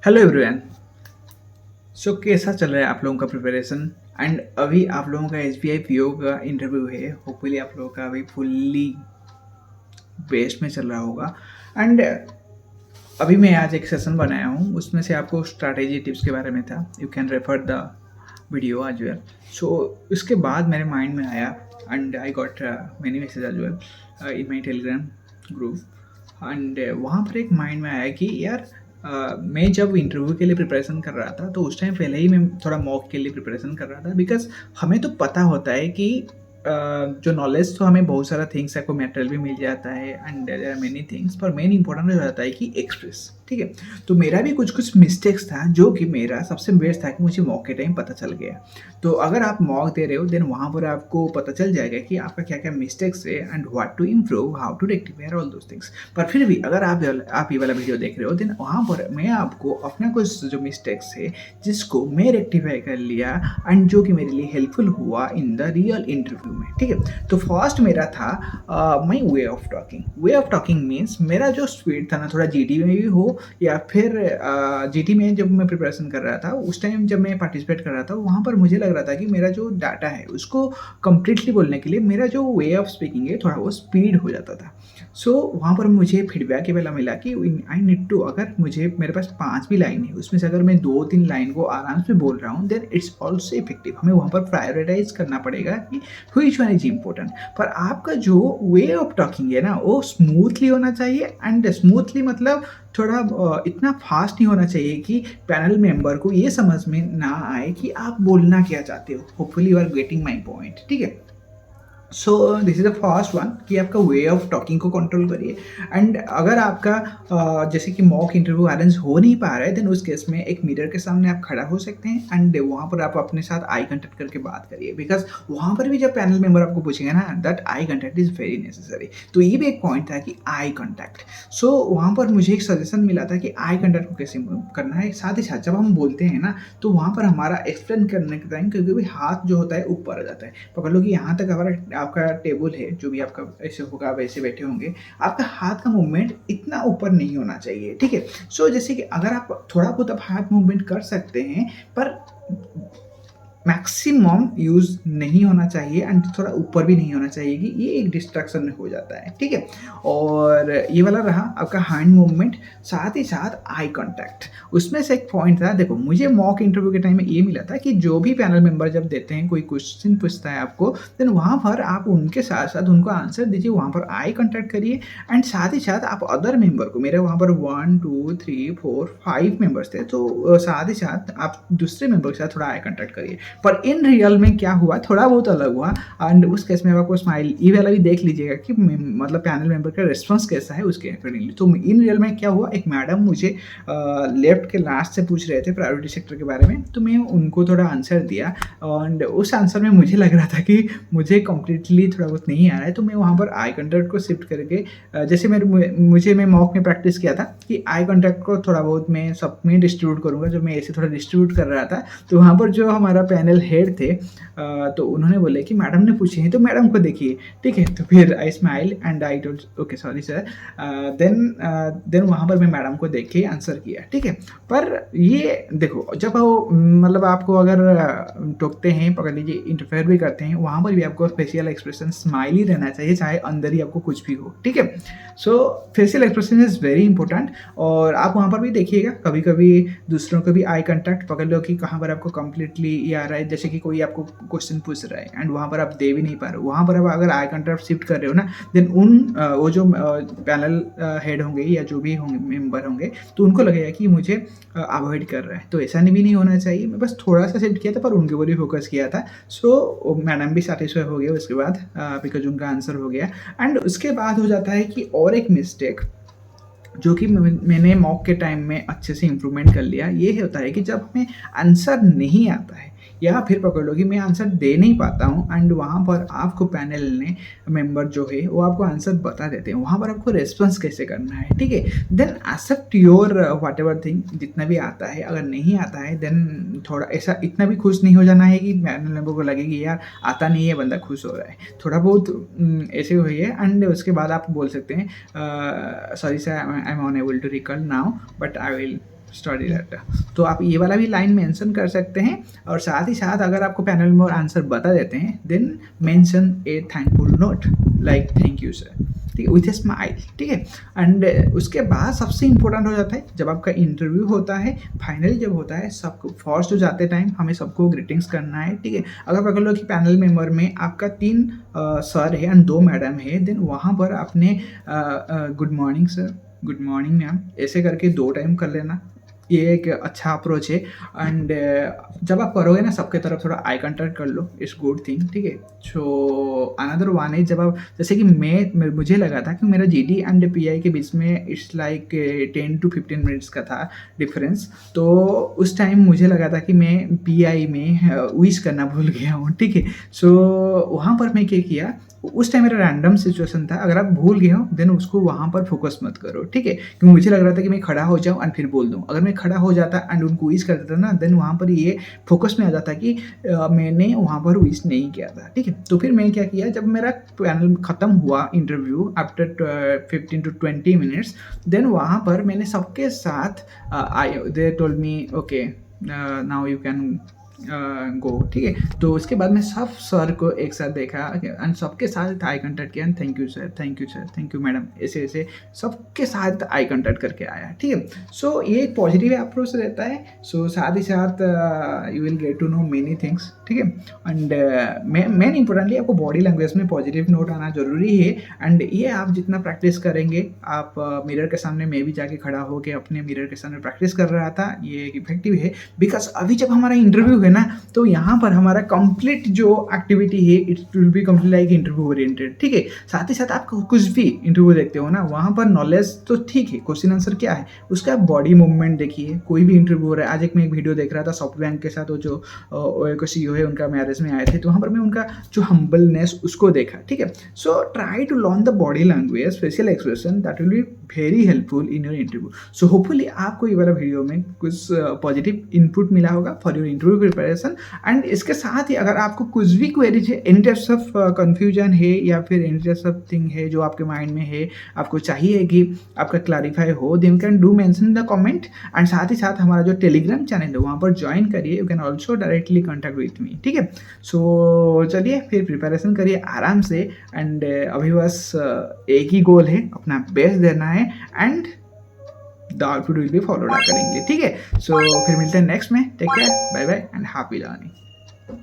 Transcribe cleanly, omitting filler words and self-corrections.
Hello everyone. सो कैसा चल रहा है आप लोगों का प्रिपरेशन? एंड अभी आप लोगों का S B I P O का इंटरव्यू है। होपफुली आप लोगों का अभी फुल्ली बेस्ट में चल रहा होगा। एंड अभी मैं आज एक सेशन बनाया हूँ, उसमें से आपको स्ट्रैटेजी टिप्स के बारे में था। You can refer the video as well. So उसके बाद मेरे माइंड में आया and I got many message as well in my Telegram group. And वहाँ पर एक माइंड में आया कि यार मैं जब इंटरव्यू के लिए प्रिपरेशन कर रहा था तो उस टाइम पहले ही मैं थोड़ा मॉक के लिए प्रिपरेशन कर रहा था। बिकॉज हमें तो पता होता है कि जो नॉलेज तो हमें बहुत सारा थिंग्स है, को मटेरियल भी मिल जाता है and there are many things, पर मेन इंपॉर्टेंट हो जाता है कि एक्सप्रेस। ठीक है, तो मेरा भी कुछ कुछ मिस्टेक्स था जो कि मेरा सबसे बेस्ट था कि मुझे मॉक के टाइम पता चल गया। तो अगर आप मॉक दे रहे हो देन वहाँ पर आपको पता चल जाएगा कि आपका क्या क्या मिस्टेक्स है and what to improve, how to rectify all those things. पर फिर भी अगर आप ये वाला वीडियो देख रहे हो देन वहाँ पर मैं आपको अपना कुछ जो मिस्टेक्स है जिसको मैं रेक्टिफाई कर लिया एंड जो कि मेरे लिए हेल्पफुल हुआ इन द रियल इंटरव्यू में। ठीक है, तो फर्स्ट मेरा था my way of talking. Way of talking means मेरा जो स्पीड था ना, थोड़ा जी में भी हो या फिर जी में जब मैं प्रिपरेशन कर रहा था उस टाइम जब मैं पार्टिसिपेट कर रहा था वहाँ पर मुझे लग रहा था कि मेरा जो डाटा है उसको कंप्लीटली बोलने के लिए मेरा जो वे ऑफ स्पीकिंग है थोड़ा वो स्पीड हो जाता था। सो वहाँ पर मुझे फीडबैक ये वाला मिला कि आई नीड टू, अगर मुझे मेरे पास 5 भी लाइन है उसमें से अगर मैं 2-3 लाइन को आराम से बोल रहा हूँ देन इट्स ऑल्सो इफेक्टिव। हमें वहाँ पर प्रायोरिटाइज करना पड़ेगा कि व्हिच वन इज इम्पोर्टेंट। पर आपका जो वे ऑफ टॉकिंग है ना वो स्मूथली होना चाहिए। एंड स्मूथली मतलब थोड़ा इतना फास्ट नहीं होना चाहिए कि पैनल मेंबर को ये समझ में ना आए कि आप बोलना क्या चाहते हो। Hopefully you are getting my point. ठीक है, so this is the first one कि आपका वे ऑफ टॉकिंग को कंट्रोल करिए। एंड अगर आपका जैसे कि मॉक इंटरव्यू अरेंज हो नहीं पा रहा है देन उस केस में एक मिरर के सामने आप खड़ा हो सकते हैं एंड वहाँ पर आप अपने साथ आई कंटेक्ट करके बात करिए। बिकॉज वहाँ पर भी जब पैनल मेंबर आपको पूछेंगे ना that eye contact is very necessary. तो ये भी एक पॉइंट था कि आई कंटेक्ट। सो वहाँ पर मुझे एक सजेशन मिला था कि आई कंटेक्ट को कैसे करना है। साथ ही साथ जब हम बोलते हैं ना तो वहाँ पर हमारा एक्सप्लेन करने के टाइम क्योंकि भी हाथ जो होता है ऊपर आ जाता है। पकड़ लो कि यहाँ तक हमारा आपका टेबल है, जो भी आपका ऐसे होगा आप ऐसे बैठे होंगे, आपका हाथ का मूवमेंट इतना ऊपर नहीं होना चाहिए। ठीक है, सो जैसे कि अगर आप थोड़ा बहुत आप हाथ मूवमेंट कर सकते हैं पर मैक्सिमम यूज नहीं होना चाहिए एंड थोड़ा ऊपर भी नहीं होना चाहिए कि ये एक डिस्ट्रैक्शन में हो जाता है। ठीक है, और ये वाला रहा आपका हैंड मूवमेंट। साथ ही साथ आई कांटेक्ट, उसमें से एक पॉइंट था। देखो मुझे मॉक इंटरव्यू के टाइम में ये मिला था कि जो भी पैनल मेंबर जब देते हैं कोई क्वेश्चन पूछता है आपको देन वहाँ पर आप उनके साथ साथ उनको आंसर दीजिए, वहाँ पर आई कांटेक्ट करिए। एंड साथ ही साथ आप अदर मेंबर को, मेरे वहाँ पर 1 2 3 4 5 मेंबर्स थे तो साथ ही साथ आप दूसरे मेंबर के साथ थोड़ा आई कांटेक्ट करिए। पर इन रियल में क्या हुआ थोड़ा बहुत अलग हुआ। एंड उस केस में आपको स्माइल ये वाला भी देख लीजिएगा कि मतलब पैनल मेंबर का रिस्पॉन्स कैसा है उसके अकॉर्डिंगली। तो इन रियल में क्या हुआ, एक मैडम मुझे लेफ्ट के लास्ट से पूछ रहे थे प्रायोरिटी सेक्टर के बारे में, तो मैं उनको थोड़ा आंसर दिया। एंड उस आंसर में मुझे लग रहा था कि मुझे कम्प्लीटली थोड़ा बहुत नहीं आ रहा है, तो मैं वहाँ पर आई कॉन्टैक्ट को शिफ्ट करके जैसे मैं मॉक में प्रैक्टिस किया था कि आई कॉन्टैक्ट को थोड़ा बहुत मैं सब में डिस्ट्रीब्यूट करूँगा। जो मैं ऐसे थोड़ा डिस्ट्रीब्यूट कर रहा था तो वहाँ पर जो हमारा पैनल हेड थे तो उन्होंने बोले कि मैडम ने पूछे हैं तो मैडम को देखिए। ठीक है, तो फिर I smile and I told okay sorry sir. Then वहाँ पर मैं मैडम को देख के आंसर किया। ठीक है, पर ये देखो जब वो मतलब आपको अगर टोकते हैं, पकड़ लीजिए इंटरफेयर भी करते हैं, वहाँ पर भी आपको फेशियल एक्सप्रेशन स्माइल ही रहना चाहिए चाहे अंदर ही आपको कुछ भी हो। ठीक है, so facial expression is very important. और आप वहाँ पर भी देखिएगा कभी कभी दूसरों को भी आई कॉन्टैक्ट पकड़ लो कि कहाँ पर आपको कंप्लीटली ये आ रहा है। जैसे कि कोई आपको क्वेश्चन पूछ रहा है एंड वहाँ पर आप दे भी नहीं पा रहे हो, वहाँ पर आप अगर आई कॉन्टैक्ट शिफ्ट कर रहे हो ना देन वो जो पैनल हेड होंगे या जो भी होंगे मेंबर होंगे तो उनको लगेगा कि मुझे अवॉइड कर रहा है। तो ऐसा भी नहीं होना चाहिए। मैं बस थोड़ा सा शिफ्ट किया था पर उनके ऊपर भी फोकस किया था। सो मैडम भी सेटिस्फाई हो गया उसके बाद बिकॉज उनका आंसर हो गया। एंड उसके बाद हो जाता है कि और एक मिस्टेक जो कि मैंने मॉक के टाइम में अच्छे से इम्प्रूवमेंट कर लिया, ये होता है कि जब हमें आंसर नहीं आता है या फिर पकड़ लो कि मैं आंसर दे नहीं पाता हूँ एंड वहाँ पर आपको पैनल ने मेंबर जो है वो आपको आंसर बता देते हैं, वहाँ पर आपको रेस्पॉन्स कैसे करना है। ठीक है, then accept your whatever thing, जितना भी आता है। अगर नहीं आता है देन थोड़ा ऐसा इतना भी खुश नहीं हो जाना है कि पैनल मेंबर को लगे कि यार आता नहीं है बंदा खुश हो रहा है। थोड़ा बहुत ऐसे हुई है एंड उसके बाद आप बोल सकते हैं sorry sir I am unable to recall now but I will study later, तो आप ये वाला भी लाइन मेंशन कर सकते हैं। और साथ ही साथ अगर आपको पैनल में और आंसर बता देते हैं then mention a thankful note like thank you sir, ठीक है, विथ ए स्माइल, ठीक है। एंड उसके बाद सबसे इम्पोर्टेंट हो जाता है जब आपका इंटरव्यू होता है, फाइनली जब होता है, सबको फर्स्ट हो जाते टाइम हमें सबको ग्रीटिंग्स करना है, ठीक है। अगर पकड़ लो कि पैनल मेंबर में आपका 3 सर है एंड 2 मैडम है, देन वहाँ पर आपने good morning sir, good morning ma'am, ऐसे करके 2 टाइम कर लेना, ये एक अच्छा अप्रोच है। एंड जब आप करोगे ना सबके तरफ थोड़ा आई कांटेक्ट कर लो, इट्स गुड थिंग, ठीक है। सो अनदर वन है, जब आप जैसे कि मुझे लगा था कि मेरा जीडी एंड पीआई के बीच में इट्स लाइक 10 to 15 मिनट्स का था डिफरेंस, तो उस टाइम मुझे लगा था कि मैं पीआई में विश करना भूल गया हूँ, ठीक है। सो वहाँ पर मैं क्या किया, उस टाइम मेरा रैंडम सिचुएशन था, अगर आप भूल गए हो देन उसको वहाँ पर फोकस मत करो, ठीक है। क्योंकि मुझे लग रहा था कि मैं खड़ा हो जाऊँ एंड फिर बोल दूँ, अगर मैं खड़ा हो जाता एंड उनको विश कर देता ना देन वहाँ पर ये फोकस में आ जाता कि मैंने वहाँ पर विश नहीं किया था, ठीक है। तो फिर मैं क्या किया, जब मेरा पैनल ख़त्म हुआ interview after 15 to 20 minutes, then वहाँ पर मैंने सबके साथ they told me okay now you can go, ठीक है। तो उसके बाद मैं सब सर को एक साथ देखा एंड सबके साथ आई कांटेक्ट किया, thank you sir, thank you sir, thank you madam, ऐसे ऐसे सबके साथ आई कांटेक्ट करके आया, ठीक है। सो ये एक पॉजिटिव अप्रोच रहता है। सो साथ ही साथ you will get to know many things, ठीक है। एंड मेन इंपॉर्टेंटली आपको बॉडी लैंग्वेज में पॉजिटिव नोट आना जरूरी है। एंड ये आप जितना प्रैक्टिस करेंगे, आप मिरर के सामने, मैं भी जाके खड़ा होकर अपने मिरर के सामने प्रैक्टिस कर रहा था, ये इफेक्टिव है। बिकॉज अभी जब हमारा इंटरव्यू है ना, तो यहाँ पर हमारा कंप्लीट जो एक्टिविटी है it will be complete like interview oriented, ठीक है। साथ ही साथ आप कुछ भी इंटरव्यू देखते हो ना, वहाँ पर नॉलेज तो ठीक है, क्वेश्चन आंसर क्या है उसका बॉडी मूवमेंट देखिए। कोई भी इंटरव्यू हो रहा है, आज मैं एक वीडियो देख रहा था सॉफ्ट बैंक के साथ, वो जो ओयो CEO है उनका मैरिज में आए थे, तो वहाँ पर मैं उनका जो हम्बलनेस उसको देखा, ठीक है। So try to learn the body language, facial expression, that will be very helpful in your interview. So hopefully आपको ये वाला वीडियो में कुछ पॉजिटिव इनपुट मिला होगा for your interview preparation. And इसके साथ ही अगर आपको कुछ भी क्वेरीज है, एनी टाइप्स ऑफ कन्फ्यूजन है या फिर एनी टाइप्स ऑफ थिंग है जो आपके माइंड में है, आपको चाहिए कि आपका क्लैरिफाई हो, then you can do mention the comment. And साथ ही साथ हमारा जो टेलीग्राम चैनल है वहाँ पर ज्वाइन करिए, you can also directly contact with me, ठीक है। सो चलिए फिर प्रिपरेशन करिए आराम से। एंड अभी बस एक ही गोल है, अपना बेस्ट देना है and the output will be followed accordingly, ठीक है। सो फिर मिलते हैं नेक्स्ट में, take care, bye bye and happy learning.